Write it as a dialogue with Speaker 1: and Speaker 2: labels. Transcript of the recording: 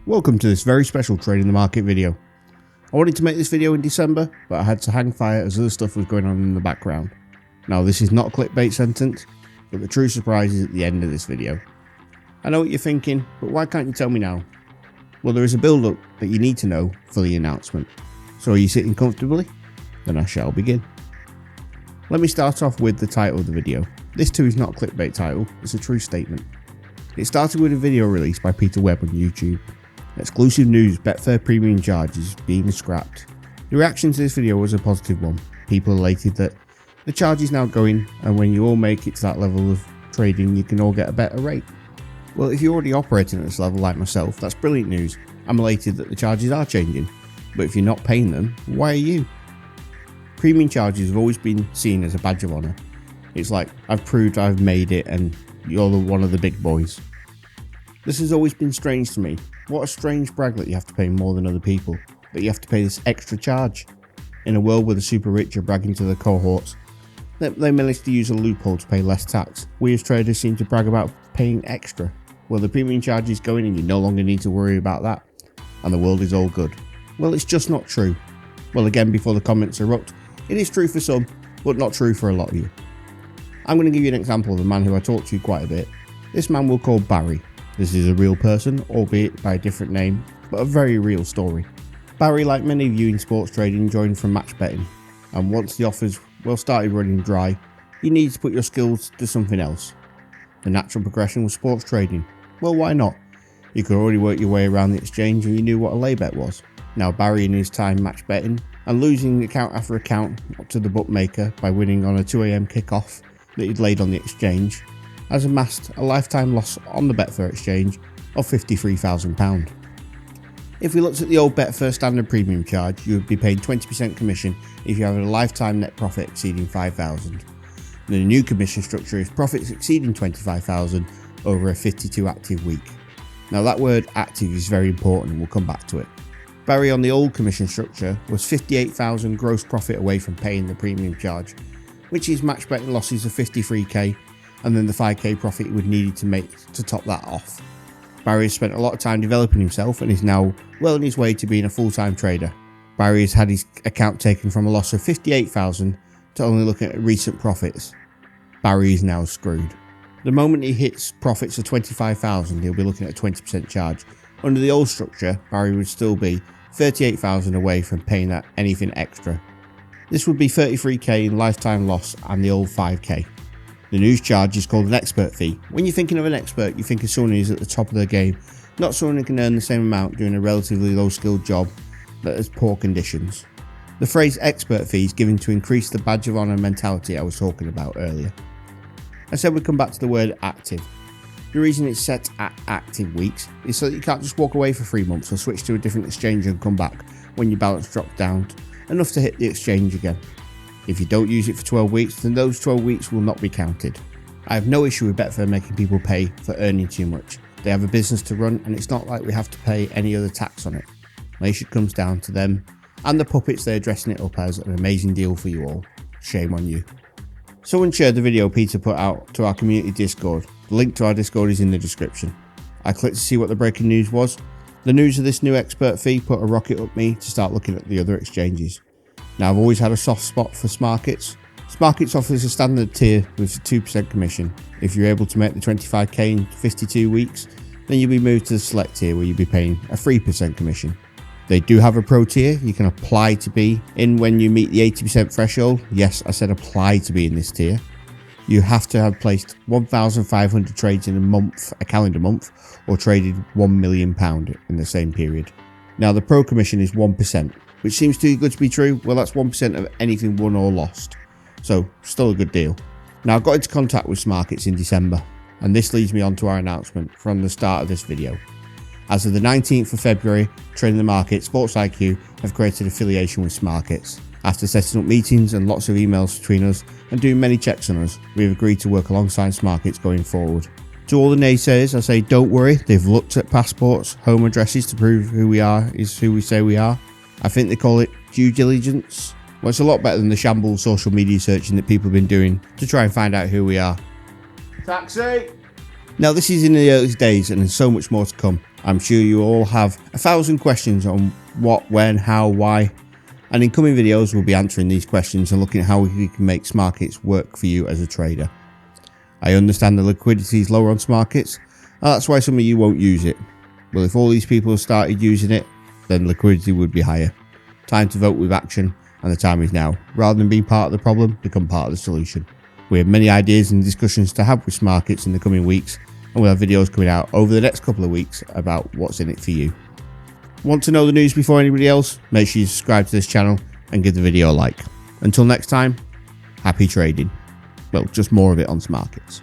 Speaker 1: Welcome to this very special Trading the Market video. I wanted to make this video in December, but I had to hang fire as other stuff was going on in the background. Now this is not a clickbait sentence, but the true surprise is at the end of this video. I know what you're thinking, but why can't you tell me now? Well, there is a build up that you need to know for the announcement. So are you sitting comfortably? Then I shall begin. Let me start off with the title of the video. This too is not a clickbait title, it's a true statement. It started with a video released by Peter Webb on YouTube. Exclusive news, Betfair premium charges being scrapped. The reaction to this video was a positive one. People elated that the charge is now going, and when you all make it to that level of trading, you can all get a better rate. Well, if you're already operating at this level like myself, that's brilliant news. I'm elated that the charges are changing, but if you're not paying them, why are you? Premium charges have always been seen as a badge of honour. It's like, I've proved I've made it and you're one of the big boys. This has always been strange to me. What a strange brag that you have to pay more than other people, that you have to pay this extra charge. In a world where the super rich are bragging to their cohorts, they manage to use a loophole to pay less tax. We as traders seem to brag about paying extra. Well, the premium charge is going and you no longer need to worry about that, and the world is all good. Well, it's just not true. Well, again, before the comments erupt, it is true for some, but not true for a lot of you. I'm going to give you an example of a man who I talk to quite a bit. This man we'll call Barry. This is a real person, albeit by a different name, but a very real story. Barry, like many of you in sports trading, joined from match betting, and once the offers started running dry, you needed to put your skills to something else. The natural progression was sports trading. Well, why not? You could already work your way around the exchange and you knew what a lay bet was. Now Barry, in his time match betting and losing account after account to the bookmaker by winning on a 2 AM kickoff that he'd laid on the exchange, has amassed a lifetime loss on the Betfair exchange of £53,000. If we looked at the old Betfair standard premium charge, you would be paying 20% commission if you have a lifetime net profit exceeding £5,000. The new commission structure is profits exceeding £25,000 over a 52 active week. Now that word active is very important and we'll come back to it. Barry on the old commission structure was £58,000 gross profit away from paying the premium charge, which is match betting losses of £53k and then the £5k profit he would need to make to top that off. Barry has spent a lot of time developing himself and is now well on his way to being a full-time trader. Barry has had his account taken from a loss of £58,000 to only looking at recent profits. Barry is now screwed. The moment he hits profits of £25,000, he'll be looking at a 20% charge. Under the old structure, Barry would still be £38,000 away from paying that anything extra. This would be £33k in lifetime loss and the old £5k. The news charge is called an expert fee. When you're thinking of an expert, you think of someone who's at the top of their game, not someone who can earn the same amount doing a relatively low-skilled job that has poor conditions. The phrase expert fee is given to increase the badge of honour mentality I was talking about earlier. I said we'd come back to the word active. The reason it's set at active weeks is so that you can't just walk away for 3 months or switch to a different exchange and come back when your balance drops down enough to hit the exchange again. If you don't use it for 12 weeks, then those 12 weeks will not be counted. I have no issue with Betfair making people pay for earning too much. They have a business to run and it's not like we have to pay any other tax on it. My issue comes down to them and the puppets they're dressing it up as an amazing deal for you all. Shame on you. Someone shared the video Peter put out to our community Discord. The link to our Discord is in the description. I clicked to see what the breaking news was. The news of this new expert fee put a rocket up me to start looking at the other exchanges. Now I've always had a soft spot for Smarkets. Smarkets offers a standard tier with a 2% commission. If you're able to make the 25k in 52 weeks, then you'll be moved to the select tier where you'll be paying a 3% commission. They do have a pro tier. You can apply to be in when you meet the 80% threshold. Yes, I said apply to be in this tier. You have to have placed 1,500 trades in a calendar month, or traded £1 million in the same period. Now the pro commission is 1%, which seems too good to be true. Well, that's 1% of anything won or lost. So still a good deal. Now I got into contact with Smarkets in December, and this leads me on to our announcement from the start of this video. As of the 19th of February, Trading the Market, Sports IQ have created affiliation with Smarkets. After setting up meetings and lots of emails between us and doing many checks on us, we have agreed to work alongside Smarkets going forward. To all the naysayers, I say don't worry, they've looked at passports, home addresses to prove who we are is who we say we are. I think they call it due diligence. Well, it's a lot better than the shambles social media searching that people have been doing to try and find out who we are. Taxi! Now this is in the early days and there's so much more to come. I'm sure you all have 1,000 questions on what, when, how, why, and in coming videos we'll be answering these questions and looking at how we can make Smarkets work for you as a trader. I understand the liquidity is lower on Smarkets, and that's why some of you won't use it. Well, if all these people have started using it, then liquidity would be higher. Time to vote with action, and the time is now. Rather than being part of the problem, become part of the solution. We have many ideas and discussions to have with Smarkets in the coming weeks, and we'll have videos coming out over the next couple of weeks about what's in it for you. Want to know the news before anybody else? Make sure you subscribe to this channel and give the video a like. Until next time, happy trading. Well, just more of it on Smarkets.